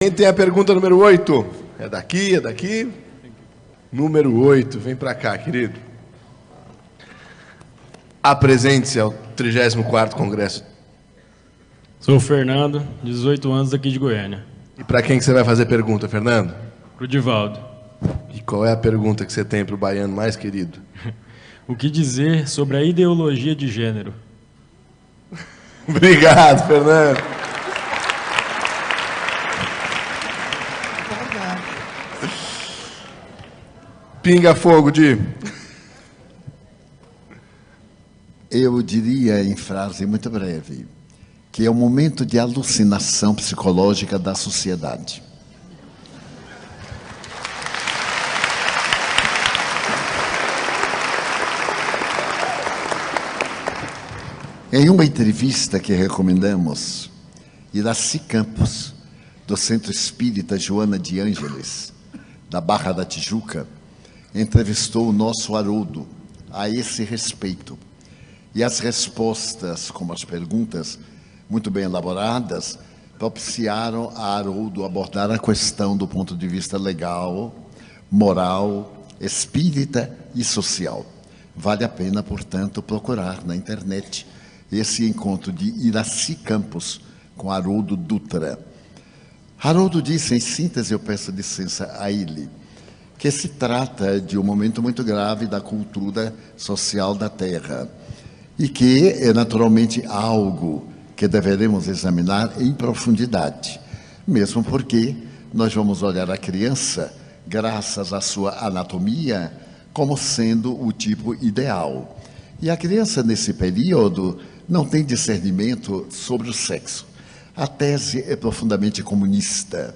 Quem tem a pergunta número 8? É daqui, é daqui? Número 8, vem para cá, querido. Apresente-se ao 34º Congresso. Sou o Fernando, 18 anos, aqui de Goiânia. E para quem que você vai fazer pergunta, Fernando? Pro Divaldo. E qual é a pergunta que você tem para o baiano mais querido? O que dizer sobre a ideologia de gênero? Obrigado, Fernando. Pinga fogo, Di. Eu diria, em frase muito breve, que é um momento de alucinação psicológica da sociedade. Em uma entrevista que recomendamos, Iraci Campos, do Centro Espírita Joana de Ângeles, da Barra da Tijuca, entrevistou o nosso Haroldo a esse respeito. E as respostas, como as perguntas, muito bem elaboradas, propiciaram a Haroldo abordar a questão do ponto de vista legal, moral, espírita e social. Vale a pena, portanto, procurar na internet esse encontro de Iraci Campos com Haroldo Dutra. Haroldo disse, em síntese, eu peço licença a ele, que se trata de um momento muito grave da cultura social da Terra e que é naturalmente algo que deveremos examinar em profundidade, mesmo porque nós vamos olhar a criança, graças à sua anatomia, como sendo o tipo ideal. E a criança, nesse período, não tem discernimento sobre o sexo. A tese é profundamente comunista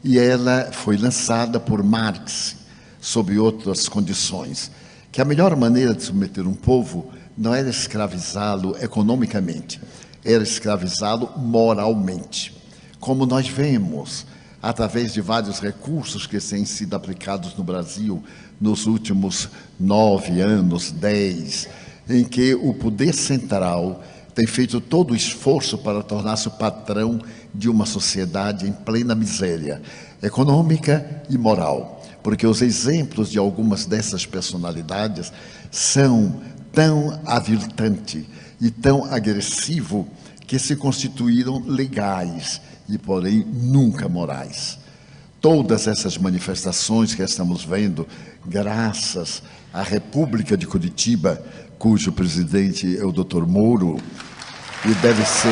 e ela foi lançada por Marx, sob outras condições, que a melhor maneira de submeter um povo não era escravizá-lo economicamente, era escravizá-lo moralmente. Como nós vemos, através de vários recursos que têm sido aplicados no Brasil nos últimos 9 anos, 10, em que o poder central tem feito todo o esforço para tornar-se o patrão de uma sociedade em plena miséria econômica e moral. Porque os exemplos de algumas dessas personalidades são tão aviltantes e tão agressivos que se constituíram legais e, porém, nunca morais. Todas essas manifestações que estamos vendo, graças à República de Curitiba, cujo presidente é o Dr. Moro, e deve ser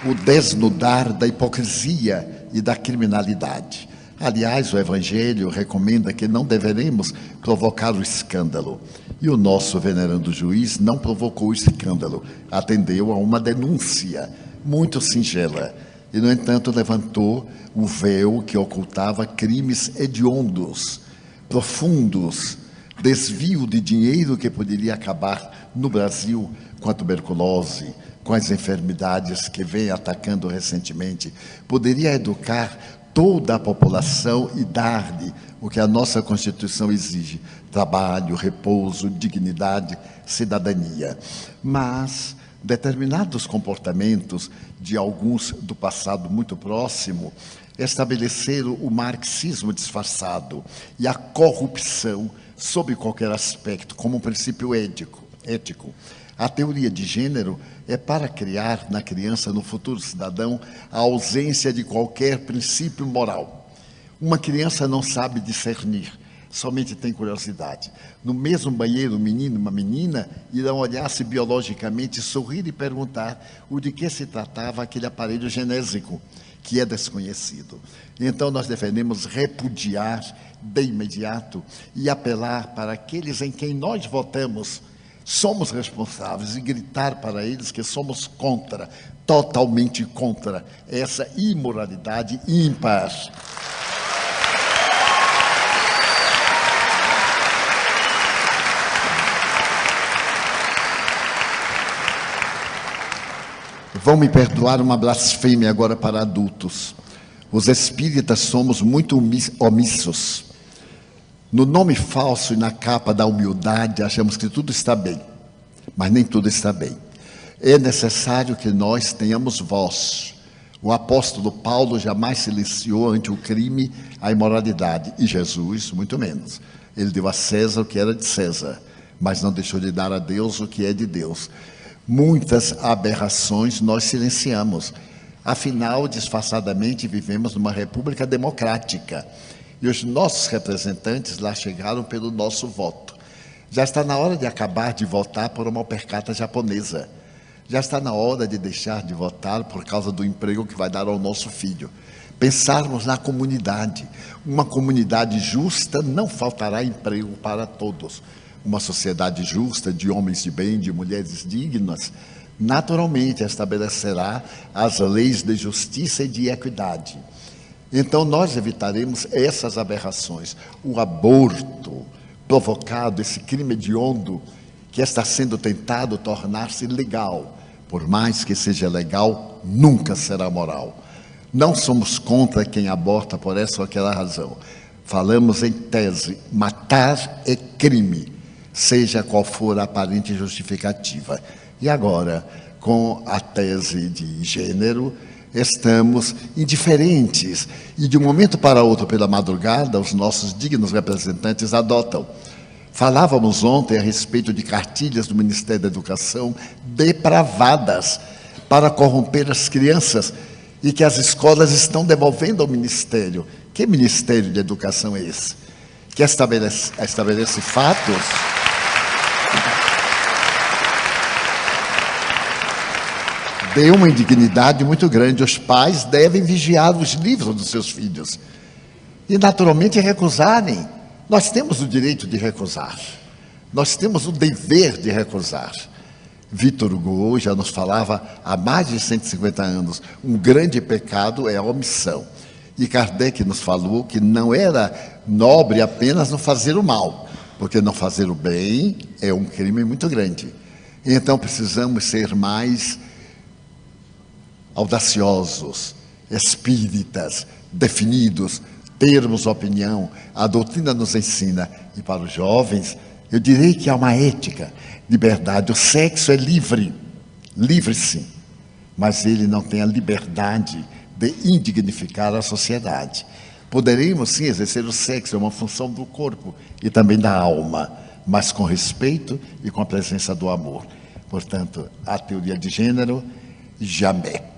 o desnudar da hipocrisia e da criminalidade. Aliás, o Evangelho recomenda que não deveremos provocar o escândalo. E o nosso venerando juiz não provocou o escândalo, atendeu a uma denúncia muito singela. E, no entanto, levantou o véu que ocultava crimes hediondos, profundos, desvio de dinheiro que poderia acabar no Brasil com a tuberculose, com as enfermidades que vem atacando recentemente, poderia educar toda a população e dar-lhe o que a nossa Constituição exige: trabalho, repouso, dignidade, cidadania. Mas determinados comportamentos de alguns do passado muito próximo estabeleceram o marxismo disfarçado e a corrupção sob qualquer aspecto como um princípio ético. A teoria de gênero é para criar na criança, no futuro cidadão, a ausência de qualquer princípio moral. Uma criança não sabe discernir, somente tem curiosidade. No mesmo banheiro, um menino e uma menina irão olhar-se biologicamente, sorrir e perguntar o de que se tratava aquele aparelho genésico, que é desconhecido. Então nós devemos repudiar de imediato e apelar para aqueles em quem nós votamos, somos responsáveis, e gritar para eles que somos contra, totalmente contra, essa imoralidade ímpar. Vão me perdoar uma blasfêmia agora para adultos. Os espíritas somos muito omissos. No nome falso e na capa da humildade, achamos que tudo está bem, mas nem tudo está bem. É necessário que nós tenhamos voz. O apóstolo Paulo jamais silenciou ante o crime, a imoralidade, e Jesus, muito menos. Ele deu a César o que era de César, mas não deixou de dar a Deus o que é de Deus. Muitas aberrações nós silenciamos. Afinal, disfarçadamente, vivemos numa república democrática. E os nossos representantes lá chegaram pelo nosso voto. Já está na hora de acabar de votar por uma opercata japonesa. Já está na hora de deixar de votar por causa do emprego que vai dar ao nosso filho. Pensarmos na comunidade. Uma comunidade justa, não faltará emprego para todos. Uma sociedade justa, de homens de bem, de mulheres dignas, naturalmente estabelecerá as leis de justiça e de equidade. Então nós evitaremos essas aberrações. O aborto provocado, esse crime hediondo que está sendo tentado tornar-se legal, por mais que seja legal, nunca será moral. Não somos contra quem aborta por essa ou aquela razão. Falamos em tese, matar é crime, seja qual for a aparente justificativa. E agora, com a tese de gênero, estamos indiferentes. E de um momento para outro, pela madrugada, os nossos dignos representantes adotam. Falávamos ontem a respeito de cartilhas do Ministério da Educação depravadas para corromper as crianças e que as escolas estão devolvendo ao Ministério. Que Ministério de Educação é esse? Que estabelece fatos de uma indignidade muito grande. Os pais devem vigiar os livros dos seus filhos e, naturalmente, recusarem. Nós temos o direito de recusar. Nós temos o dever de recusar. Victor Hugo já nos falava há mais de 150 anos, um grande pecado é a omissão. E Kardec nos falou que não era nobre apenas não fazer o mal, porque não fazer o bem é um crime muito grande. Então precisamos ser mais audaciosos, espíritas, definidos, termos opinião. A doutrina nos ensina. E para os jovens, eu direi que há uma ética, liberdade. O sexo é livre, livre sim, mas ele não tem a liberdade de indignificar a sociedade. Poderemos sim exercer o sexo, é uma função do corpo e também da alma, mas com respeito e com a presença do amor. Portanto, a teoria de gênero, jamais.